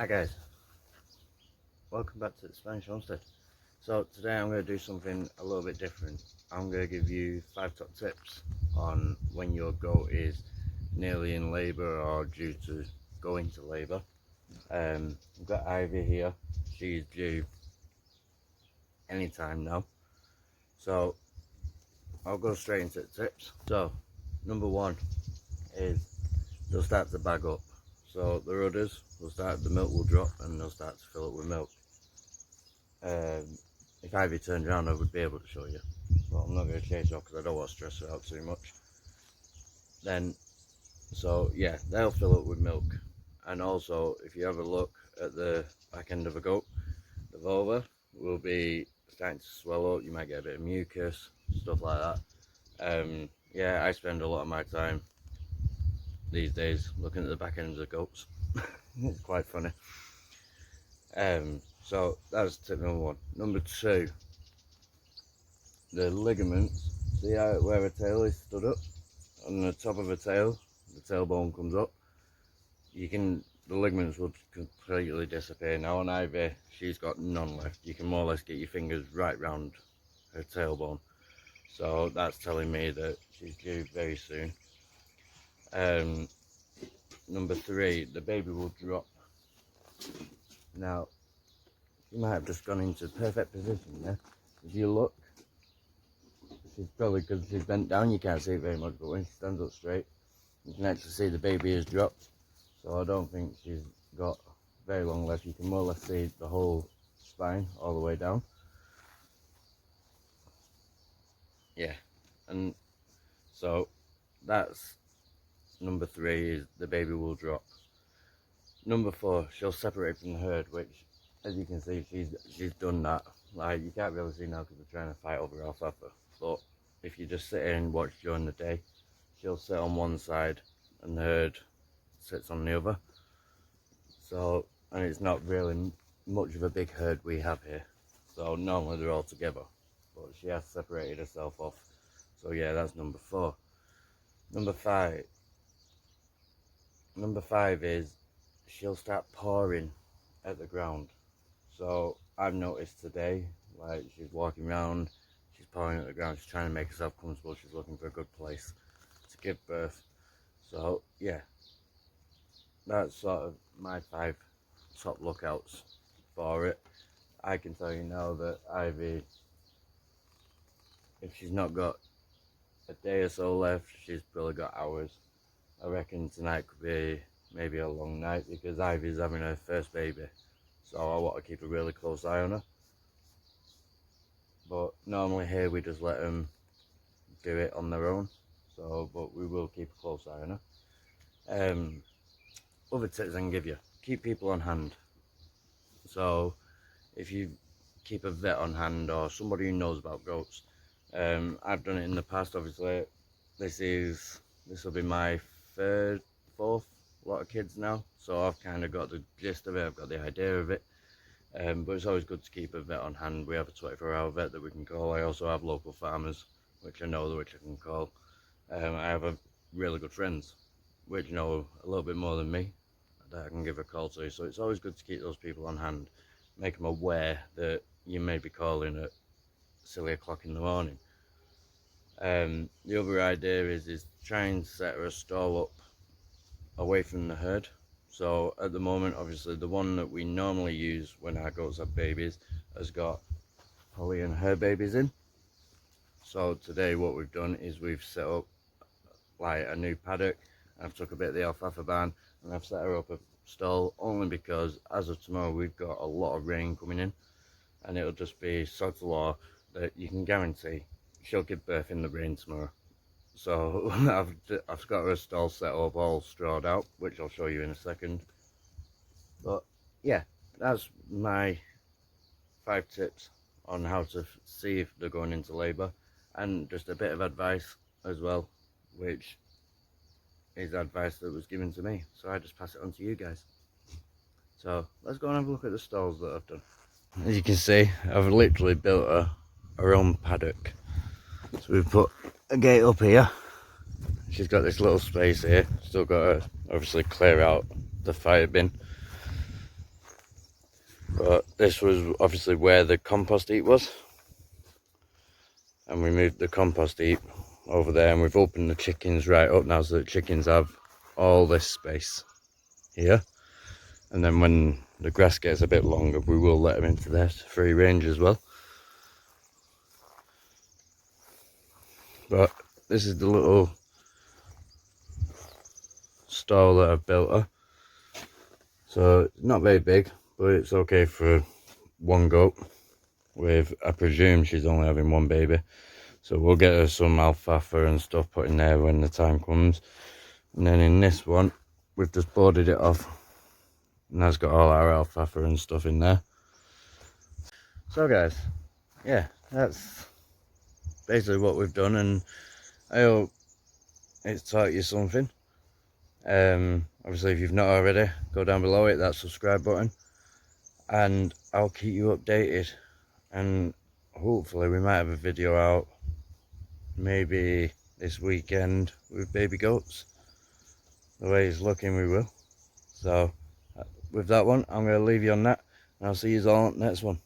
guys, welcome back to the Spanish Homestead. So today I'm going to do something a little bit different. I'm going to give you 5 top tips on when your goat is nearly in labour or due to go into labour. I've got Ivy here. She's due anytime now, so I'll go straight into the tips. So number 1 is they'll start to bag up. So the udders will start, the milk will drop and they'll start to fill up with milk. If Ivy turned around I would be able to show you, but I'm not going to chase her off because I don't want to stress her out too much. So yeah, they'll fill up with milk. And also if you have a look at the back end of a goat, the vulva will be starting to swell up. You might get a bit of mucus, stuff like that. Yeah, I spend a lot of my time these days looking at the back ends of goats. It's quite funny. So that's tip number 1. Number 2, the ligaments. See how where a tail is stood up on the top of a tail, the tailbone comes up, the ligaments will completely disappear. Now on Ivy, she's got none left. You can more or less get your fingers right round her tailbone, so that's telling me that she's due very soon. Number 3, the baby will drop. Now she might have just gone into perfect position there. If you look, she's probably, because she's bent down, you can't see it very much, but when she stands up straight you can actually see the baby has dropped. So I don't think she's got very long left. You can more or less see the whole spine all the way down. Yeah, and so that's number 3, is the baby will drop. Number 4, she'll separate from the herd, which as you can see she's done that. Like, you can't really see now because they're trying to fight over alfalfa, but if you just sit here and watch during the day, she'll sit on one side and the herd sits on the other. So, and it's not really much of a big herd we have here, so normally they're all together, but she has separated herself off. So yeah, that's number 4. Number 5 is she'll start pawing at the ground. So I've noticed today, like, she's walking around, she's pawing at the ground, she's trying to make herself comfortable, she's looking for a good place to give birth. So yeah, that's sort of my 5 top lookouts for it. I can tell you now that Ivy, if she's not got a day or so left, she's probably got hours. I reckon tonight could be maybe a long night because Ivy's having her first baby, so I want to keep a really close eye on her. But normally here we just let them do it on their own, so but we will keep a close eye on her. Other tips I can give you: keep people on hand. So if you keep a vet on hand or somebody who knows about goats, I've done it in the past. Obviously this will be my 3rd, 4th lot of kids now, so I've kind of got the gist of it, I've got the idea of it. But it's always good to keep a vet on hand. We have a 24-hour vet that we can call. I also have local farmers which I know, which I can call. I have really good friends which know a little bit more than me that I can give a call to, so it's always good to keep those people on hand, make them aware that you may be calling at silly o'clock in the morning. The other idea is try and set a stall up away from the herd. So at the moment, obviously the one that we normally use when our goats have babies has got Holly and her babies in. So today what we've done is we've set up like a new paddock. I've took a bit of the alfalfa barn and I've set her up a stall, only because as of tomorrow we've got a lot of rain coming in, and it'll just be sod's law that you can guarantee she'll give birth in the rain tomorrow. So I've got her stall set up all strawed out, which I'll show you in a second. But yeah, that's my 5 tips on how to see if they're going into labour, and just a bit of advice as well, which is advice that was given to me, so I just pass it on to you guys. So let's go and have a look at the stalls that I've done. As you can see, I've literally built her own paddock. So we've put a gate up here. She's got this little space here. Still got to obviously clear out the fire bin. But this was obviously where the compost heap was, and we moved the compost heap over there, and we've opened the chickens right up now, so that chickens have all this space here. And then when the grass gets a bit longer, we will let them into their free range as well. But this is the little stall that I've built her. So it's not very big, but it's okay for one goat. With, I presume she's only having one baby. So we'll get her some alfalfa and stuff put in there when the time comes. And then in this one, we've just boarded it off. And that's got all our alfalfa and stuff in there. So guys, yeah, that's basically what we've done, and I hope it's taught you something. Obviously if you've not already, go down below, hit that subscribe button, and I'll keep you updated. And hopefully we might have a video out maybe this weekend with baby goats. The way it's looking, we will. So with that one, I'm going to leave you on that, and I'll see you all next one.